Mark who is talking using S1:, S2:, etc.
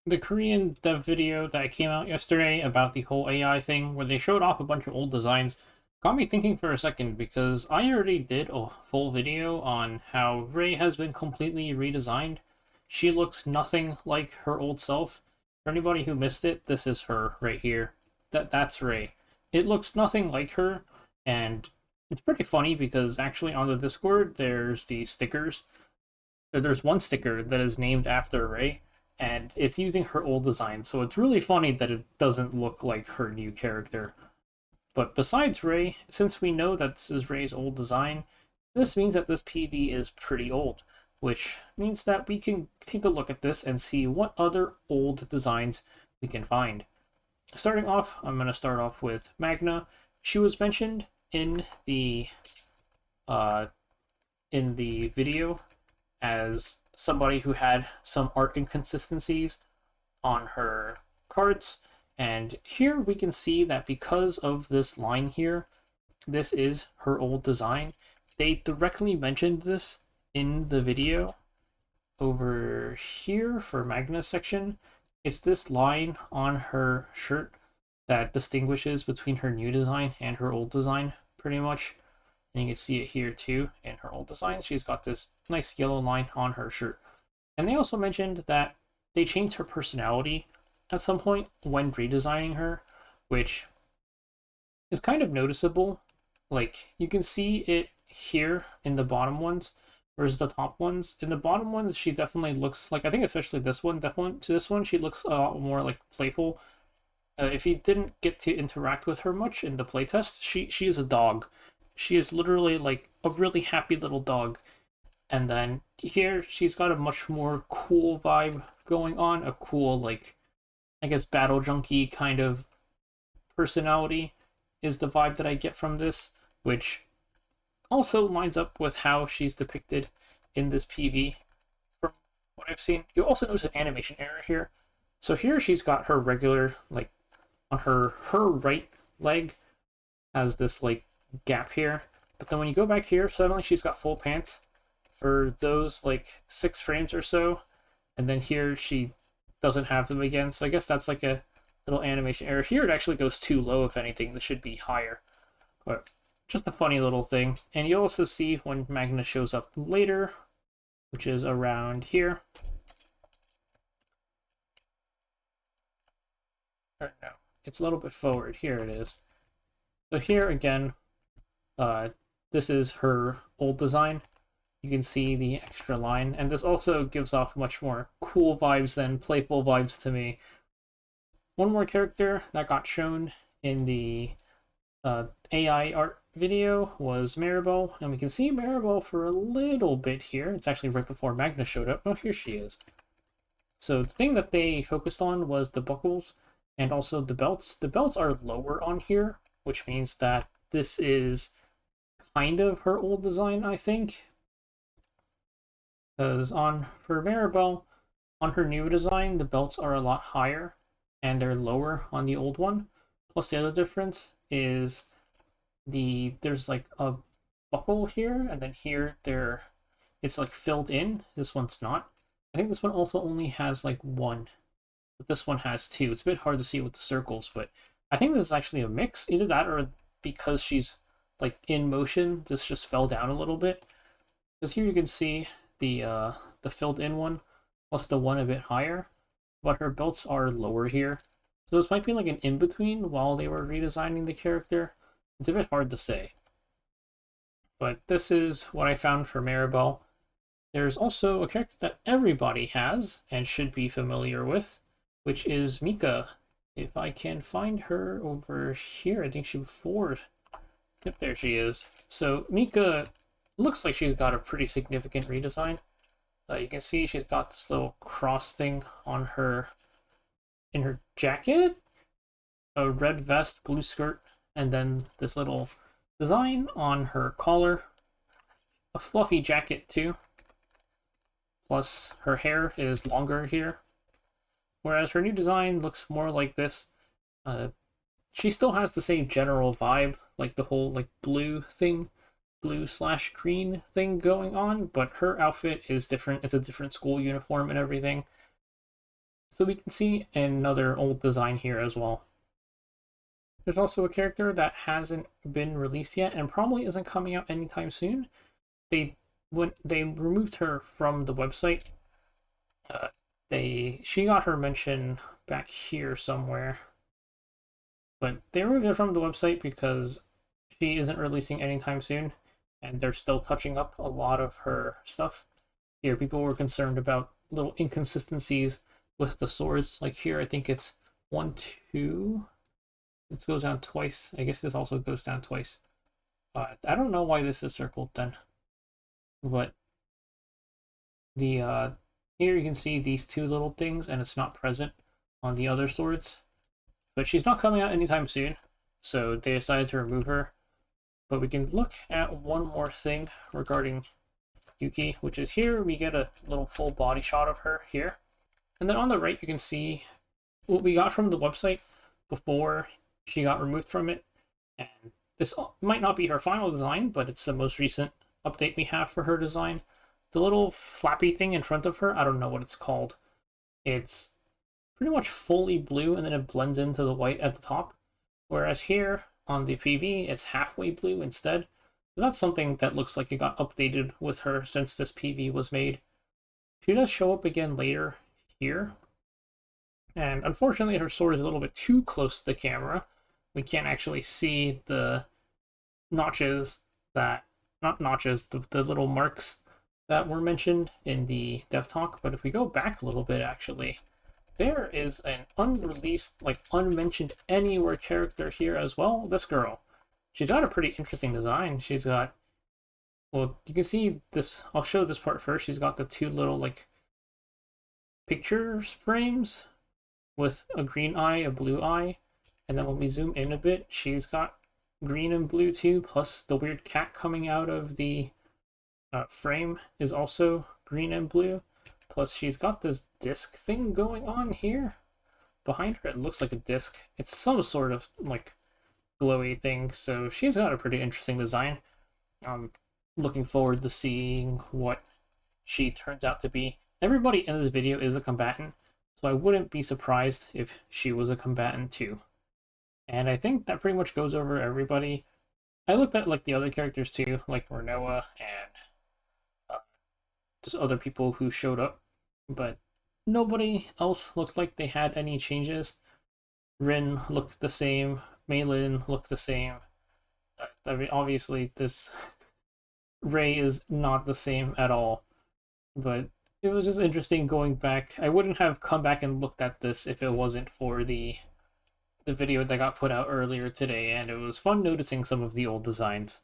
S1: The Korean dev video that came out yesterday about the whole AI thing, where they showed off a bunch of old designs, got me thinking for a second because I already did a full video on how Rey has been completely redesigned. She looks nothing like her old self. For anybody who missed it, this is her right here. That's Rey. It looks nothing like her, and it's pretty funny because actually on the Discord there's the stickers. There's one sticker that is named after Rey, and it's using her old design, so it's really funny that it doesn't look like her new character. But besides Rey, since we know that this is Rey's old design, this means that this PV is pretty old, which means that we can take a look at this and see what other old designs we can find. Starting off, I'm going to start off with Magna. She was mentioned uh, in the video as somebody who had some art inconsistencies on her cards. And here we can see that because of this line here, this is her old design. They directly mentioned this in the video over here for Magna's section. It's this line on her shirt that distinguishes between her new design and her old design, pretty much. And you can see it here too in her old design. She's got this nice yellow line on her shirt. And they also mentioned that they changed her personality at some point when redesigning her, which is kind of noticeable. Like, you can see it here in the bottom ones versus the top ones. In the bottom ones, she definitely looks like, I think especially this one, definitely to this one, she looks a lot more like playful. If you didn't get to interact with her much in the playtest, she is a dog. She is literally like a really happy little dog. And then here, she's got a much more cool vibe going on. A cool, like, I guess, battle junkie kind of personality is the vibe that I get from this, which also lines up with how she's depicted in this PV from what I've seen. You'll also notice an animation error here. So here she's got her regular, like, on her right leg has this, like, gap here. But then when you go back here, suddenly she's got full pants for those like 6 frames or so, and then here she doesn't have them again. So I guess that's like a little animation error. Here it actually goes too low, if anything. This should be higher. But just a funny little thing. And you'll also see when Magna shows up later, which is around here. Or no, it's a little bit forward. Here it is. So here again, this is her old design. You can see the extra line, and this also gives off much more cool vibes than playful vibes to me. One more character that got shown in the AI art video was Maribel, and we can see Maribel for a little bit here. It's actually right before Magna showed up. Oh, here she is. So the thing that they focused on was the buckles and also the belts. The belts are lower on here, which means that this is kind of her old design, I think. Because for Maribel, on her new design, the belts are a lot higher and they're lower on the old one. Plus the other difference is there's like a buckle here, and then here it's like filled in. This one's not. I think this one also only has like one, but this one has two. It's a bit hard to see with the circles, but I think this is actually a mix. Either that or because she's like in motion, this just fell down a little bit. Because here you can see the filled in one plus the one a bit higher, but her belts are lower here. So this might be like an in-between while they were redesigning the character. It's a bit hard to say. But this is what I found for Maribel. There's also a character that everybody has and should be familiar with, which is Mika. If I can find her over here, I think she before. Yep, there she is. So Mika looks like she's got a pretty significant redesign. You can see she's got this little cross thing on her, in her jacket, a red vest, blue skirt, and then this little design on her collar, a fluffy jacket too, plus her hair is longer here, whereas her new design looks more like this. She still has the same general vibe, like the whole like blue slash green thing going on, but her outfit is different. It's a different school uniform and everything. So we can see another old design here as well. There's also a character that hasn't been released yet and probably isn't coming out anytime soon. When they removed her from the website, she got her mention back here somewhere, but they removed her from the website because she isn't releasing anytime soon, and they're still touching up a lot of her stuff. Here, people were concerned about little inconsistencies with the swords. Like here, I think it's 1, 2. It goes down twice. I guess this also goes down twice. I don't know why this is circled then, but the here you can see these two little things, and it's not present on the other swords. But she's not coming out anytime soon, so they decided to remove her. But we can look at one more thing regarding Yuki, which is here we get a little full body shot of her here. And then on the right you can see what we got from the website before she got removed from it. And this might not be her final design, but it's the most recent update we have for her design. The little flappy thing in front of her, I don't know what it's called. It's pretty much fully blue, and then it blends into the white at the top. Whereas here on the PV, it's halfway blue instead. So that's something that looks like it got updated with her since this PV was made. She does show up again later here. And unfortunately, her sword is a little bit too close to the camera. We can't actually see the notches that, not notches, the little marks that were mentioned in the dev talk. But if we go back a little bit, actually, there is an unreleased, like unmentioned anywhere character here as well. This girl. She's got a pretty interesting design. She's got, well, you can see this, I'll show this part first. She's got the two little, like, picture frames with a green eye, a blue eye. And then when we zoom in a bit, she's got green and blue too, plus the weird cat coming out of the frame is also green and blue. Plus she's got this disc thing going on here. Behind her, it looks like a disc. It's some sort of, like, glowy thing, so she's got a pretty interesting design. I'm looking forward to seeing what she turns out to be. Everybody in this video is a combatant, so I wouldn't be surprised if she was a combatant too. And I think that pretty much goes over everybody. I looked at, like, the other characters too, like Renoa and just other people who showed up, but nobody else looked like they had any changes. Rin looked the same, Meilin looked the same. I mean, obviously this Ray is not the same at all, but it was just interesting going back. I wouldn't have come back and looked at this if it wasn't for the video that got put out earlier today, and it was fun noticing some of the old designs.